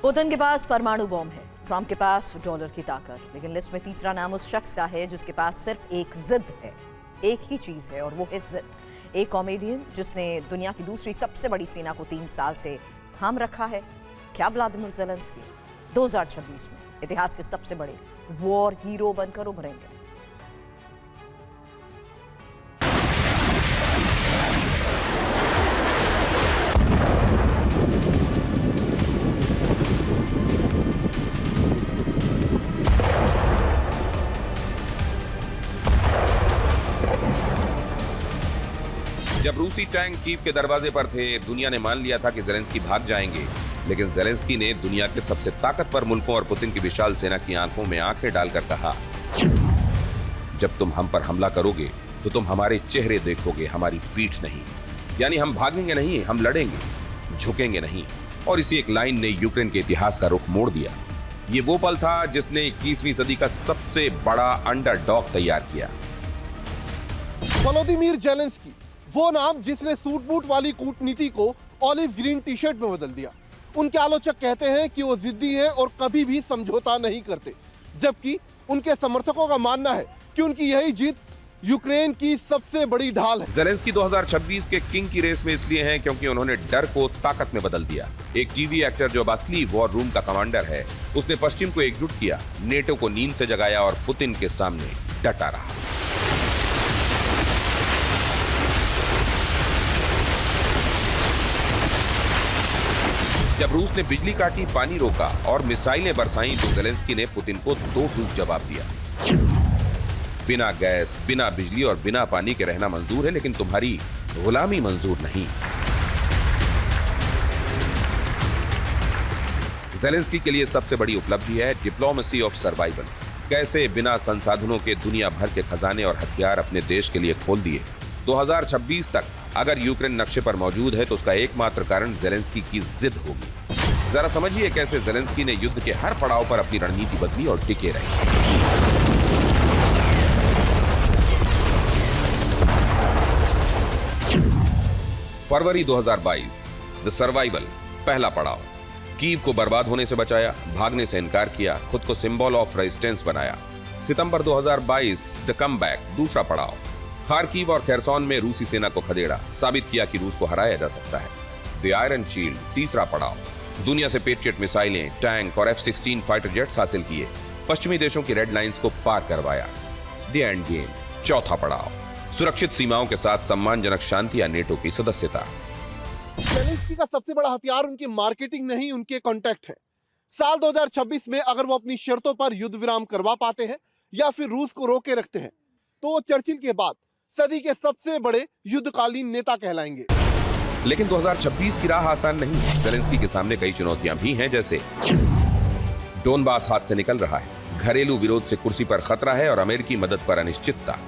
Putin के पास परमाणु bomb है, ट्रंप के पास डॉलर की ताकत, लेकिन लिस्ट में तीसरा नाम उस शख्स का है जिसके पास सिर्फ एक जिद है, एक ही चीज है और वो है जिद। एक कॉमेडियन जिसने दुनिया की दूसरी सबसे बड़ी सेना को 3 साल से थाम रखा है। क्या व्लादिमीर ज़ेलेंस्की 2026 में इतिहास के सबसे बड़े वॉर हीरो बनकर उभरेंगे? जब रूसी टैंक कीव के दरवाजे पर थे, दुनिया ने मान लिया था कि ज़ेलेंस्की भाग जाएंगे, लेकिन ज़ेलेंस्की ने दुनिया के सबसे ताकतवर मुल्कों और पुतिन की विशाल सेना की आंखों में आंखें डालकर कहा, जब तुम हम पर हमला करोगे तो तुम हमारे चेहरे देखोगे, हमारी पीठ नहीं। यानी हम भागेंगे नहीं, हम लड़ेंगे, झुकेंगे नहीं। और इसी एक लाइन ने यूक्रेन के इतिहास का रुख मोड़ दिया। ये वो पल था जिसने 21वीं सदी का सबसे बड़ा अंडरडॉग तैयार किया। व्लादिमीर ज़ेलेंस्की, वो नाम जिसने सूट बूट वाली कूटनीति को ऑलिव ग्रीन टी शर्ट में बदल दिया। उनके आलोचक कहते हैं कि वो जिद्दी हैं और कभी भी समझौता नहीं करते, जबकि उनके समर्थकों का मानना है कि उनकी यही जीत यूक्रेन की सबसे बड़ी ढाल है। ज़ेलेंस्की 2026 के किंग की रेस में इसलिए हैं क्योंकि उन्होंने डर को ताकत में बदल दिया। एक टीवी एक्टर जो अब असली वॉर रूम का कमांडर है, उसने पश्चिम को एकजुट किया, नेटो को नींद से जगाया और पुतिन के सामने डटा रहा। जब रूस ने बिजली काटी, पानी रोका और मिसाइलें बरसाईं, तो ज़ेलेंस्की ने पुतिन को दो टूक जवाब दिया। बिना गैस, बिना बिजली और बिना पानी के रहना मंजूर है, लेकिन तुम्हारी गुलामी मंजूर नहीं। ज़ेलेंस्की के लिए सबसे बड़ी उपलब्धि है डिप्लोमेसी ऑफ सर्वाइवल। कैसे बिना संसाधनों के दुनिया भर के खजाने और हथियार अपने देश के लिए खोल दिए। 2026 तक अगर यूक्रेन नक्शे पर मौजूद है तो उसका एकमात्र कारण ज़ेलेंस्की की जिद होगी। जरा समझिए कैसे ज़ेलेंस्की ने युद्ध के हर पड़ाव पर अपनी रणनीति बदली और टिके रहे। फरवरी 2022, द सर्वाइवल, पहला पड़ाव। कीव को बर्बाद होने से बचाया, भागने से इनकार किया, खुद को सिंबल ऑफ रेजिस्टेंस बनाया। सितंबर 2022, द कमबैक, दूसरा पड़ाव। खार्किव और खेरसॉन में रूसी सेना को खदेड़ा, साबित किया कि रूस को हराया जा सकता है। द आयरन शील्ड, तीसरा पड़ाव। दुनिया से पेट्रियट मिसाइलें, टैंक और F-16 फाइटर जेट्स हासिल किए, पश्चिमी देशों की रेड लाइंस को पार करवाया। द एंड गेम, चौथा पड़ाव। सुरक्षित सीमाओं के साथ सम्मानजनक शांति या नेटो की सदस्यता। ज़ेलेंस्की का सबसे बड़ा हथियार उनकी मार्केटिंग नहीं, उनके कॉन्टैक्ट है। साल 2026 में अगर वो अपनी शर्तों पर युद्ध विराम करवा पाते हैं या फिर रूस को रोके रखते हैं, तो वो चर्चिल के बाद सदी के सबसे बड़े युद्धकालीन नेता कहलाएंगे। लेकिन 2026 की राह आसान नहीं है। ज़ेलेंस्की के सामने कई चुनौतियां भी हैं, जैसे डोनबास हाथ से निकल रहा है, घरेलू विरोध से कुर्सी पर खतरा है और अमेरिकी मदद पर अनिश्चितता।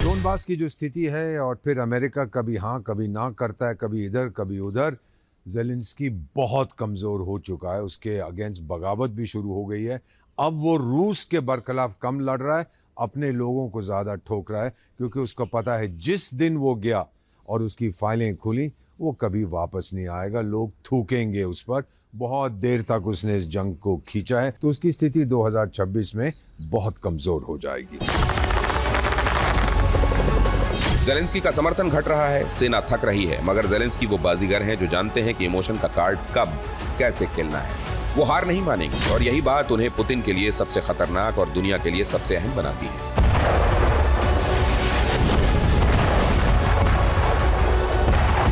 डोनबास की जो स्थिति है और फिर अमेरिका कभी हाँ कभी ना करता है, कभी इधर कभी उधर। ज़ेलेंस्की बहुत कमज़ोर हो चुका है, उसके अगेंस्ट बगावत भी शुरू हो गई है। अब वो रूस के बरखिलाफ कम लड़ रहा है, अपने लोगों को ज़्यादा ठोक रहा है, क्योंकि उसको पता है जिस दिन वो गया और उसकी फाइलें खुली, वो कभी वापस नहीं आएगा। लोग थूकेंगे उस पर। बहुत देर तक उसने इस जंग को खींचा है, तो उसकी स्थिति 2026 में बहुत कमज़ोर हो जाएगी। ज़ेलेंस्की का समर्थन घट रहा है, सेना थक रही है, मगर ज़ेलेंस्की वो बाजीगर हैं जो जानते हैं कि इमोशन का कार्ड कब कैसे खेलना है। वो हार नहीं मानेंगे और यही बात उन्हें पुतिन के लिए सबसे खतरनाक और दुनिया के लिए सबसे अहम बनाती है।